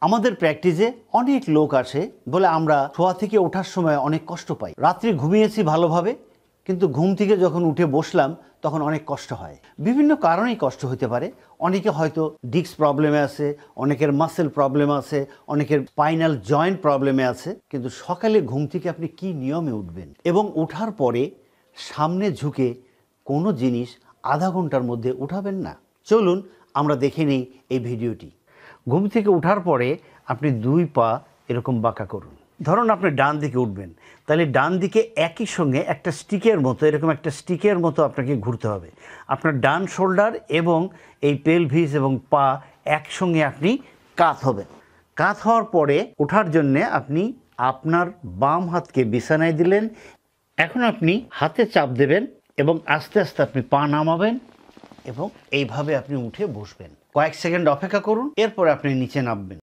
আমাদের প্র্যাকটিসে অনেক লোক আসে বলে আমরা শোয়া থেকে ওঠার সময় অনেক কষ্ট পাই। রাত্রে ঘুমিয়েছি ভালোভাবে, কিন্তু ঘুম থেকে যখন উঠে বসলাম তখন অনেক কষ্ট হয়। বিভিন্ন কারণেই কষ্ট হতে পারে। অনেকে হয়তো ডিস্ক প্রবলেমে আছে, অনেকের মাসেল প্রবলেম আছে, অনেকের স্পাইনাল জয়েন্ট প্রবলেমে আছে। কিন্তু সকালে ঘুম থেকে আপনি কি নিয়মে উঠবেন এবং ওঠার পরে সামনে ঝুঁকে কোনো জিনিস আধা ঘন্টার মধ্যে উঠাবেন না। চলুন আমরা দেখে নিই এই ভিডিওটি। ঘুম থেকে ওঠার পরে আপনি 2 পা এরকম বাঁকা করুন। ধরুন আপনি ডান দিকে উঠবেন, তাহলে ডান দিকে একই সঙ্গে একটা স্টিকের মতো, এরকম একটা স্টিকের মতো আপনাকে ঘুরতে হবে। আপনার ডান শোল্ডার এবং এই পেলভিস এবং পা একসঙ্গে আপনি কাত হবেন। কাত হওয়ার পরে ওঠার জন্যে আপনি আপনার বাম হাতকে বিছানায় দিলেন। এখন আপনি হাতে চাপ দেবেন এবং আস্তে আস্তে আপনি পা নামাবেন এবং এইভাবে আপনি উঠে বসবেন। কয়েক সেকেন্ড অপেক্ষা করুন, এরপরে আপনি নিচে নামবেন।